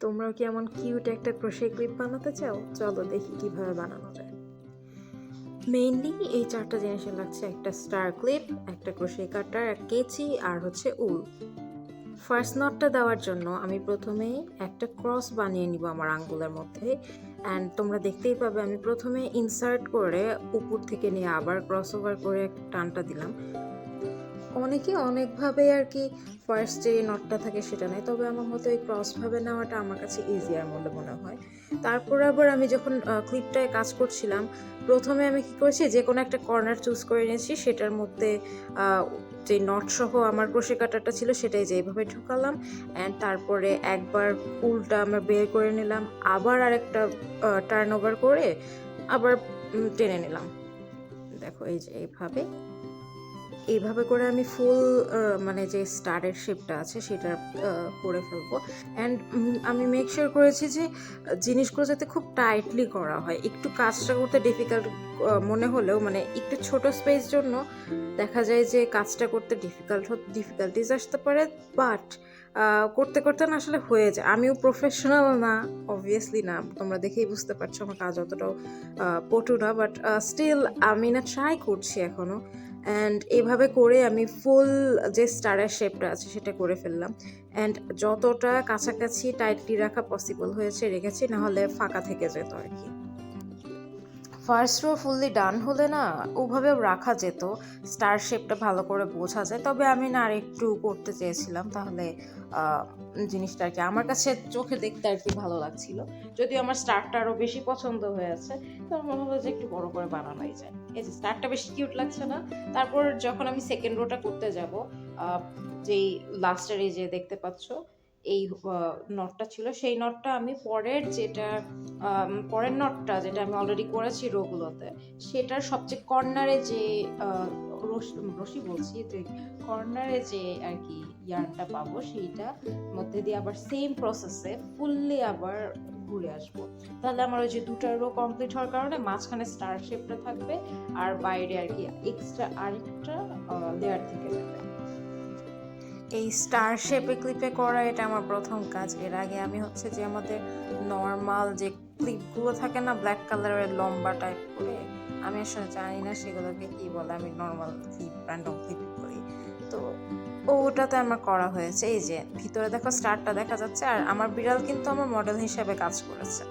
তোমরাও কি এমন কিউট একটা ক্রোশে ক্লিপ বানাতে চাও? চলো দেখি কিভাবে বানানো যায়। মেইনলি এই 4টা জিনিসের লাগছে: একটা স্টার ক্লিপ, একটা ক্রোশে কাটার, এক কেচি, আর হচ্ছে উল। ফার্স্ট নটটা দেওয়ার জন্য আমি প্রথমেই একটা ক্রস বানিয়ে নিব আমার আঙ্গুলের মধ্যে। অ্যান্ড তোমরা দেখতেই পাবে আমি প্রথমে ইনসার্ট করে উপর থেকে নিয়ে আবার ক্রস ওভার করে টানটা দিলাম। অনেকে অনেকভাবে আর কি ফার্স্ট যে নটটা থাকে সেটা নেয়, তবে আমার মতো এই ক্রসভাবে নেওয়াটা আমার কাছে ইজিয়ার বলে মনে হয়। তারপর আবার আমি যখন ক্লিপটায় কাজ করছিলাম, প্রথমে আমি কি করেছি, যে কোনো একটা কর্নার চুজ করে নিয়েছি, সেটার মধ্যে যে নট সহ আমার ক্রোশে কাটারটা ছিল সেটাই যেভাবে ঢুকালাম। অ্যান্ড তারপরে একবার উলটা আমরা বের করে নিলাম, আবার আরেকটা টার্ন ওভার করে আবার টেনে নিলাম। দেখো এই যে এইভাবে করে আমি ফুল মানে যে স্টারের শেপটা আছে সেটা করে ফেলবো। অ্যান্ড আমি মেক শিওর করেছি যে জিনিসগুলো যাতে খুব টাইটলি করা হয়। একটু কাজটা করতে ডিফিকাল্ট মনে হলেও, মানে একটু ছোট স্পেস জন্য দেখা যায় যে কাজটা করতে ডিফিকাল্টিস আসতে পারে, বাট করতে করতে না আসলে হয়ে যায়। আমিও প্রফেশনাল না, অবভিয়াসলি না, তোমরা দেখেই বুঝতে পারছো আমার কাজ অতটাও পটু না, বাট স্টিল আমি না ট্রাই করছি এখনও। অ্যান্ড এভাবে করে আমি ফুল যে স্টারের শেপটা আছে সেটা করে ফেললাম। অ্যান্ড যতটা কাছাকাছি টাইটলি রাখা পসিবল হয়েছে রেখেছি, নাহলে ফাঁকা থেকে যেত আর কি। ফার্স্ট রো ফুললি ডান হলে না ওভাবেও রাখা যেত, স্টার শেপটা ভালো করে বোঝা যায়, তবে আমি না আর একটু করতে চেয়েছিলাম, তাহলে জিনিসটা আর কি আমার কাছে চোখে দেখতে আর কি ভালো লাগছিল। যদিও আমার স্টারটা আরও বেশি পছন্দ হয়েছে, তো মনে হলো যে একটু বড় করে বানানোই যায়। এই যে স্টারটা বেশি কিউট লাগছে না? তারপর যখন আমি সেকেন্ড রোটা করতে যাব, যেই লাস্টের এই যে দেখতে পাচ্ছ এই নটটা ছিল, সেই নটটা আমি পরের নটটা যেটা আমি অলরেডি করেছি রোগুলোতে, সেটার সবচেয়ে কর্নারে যে রশি বলছি, যে কর্নারে যে আর কি ইয়ারটা পাবো, সেইটা মধ্যে দিয়ে আবার সেম প্রসেসে ফুললি আবার ঘুরে আসবো। তাহলে আমার ওই যে দুটা রো কমপ্লিট হওয়ার কারণে মাঝখানে স্টার শেপটা থাকবে, আর বাইরে আর কি এক্সট্রা আরেকটা লেয়ার থেকে যাবে। এই স্টার শেপে ক্লিপে করা এটা আমার প্রথম কাজ। এর আগে আমি হচ্ছে যে আমাদের নর্মাল যে ক্লিপগুলো থাকে না, ব্ল্যাক কালারের লম্বা টাইপ করে, আমি আসলে জানি না সেগুলোকে কি বলে, আমি নর্মাল ক্লিপ, র্যান্ডম ক্লিপ করি। তো ওটাতে আমার করা হয়েছে। এই যে ভিতরে দেখো স্টারটা দেখা যাচ্ছে, আর আমার বিড়াল কিন্তু আমার মডেল হিসেবে কাজ করেছে।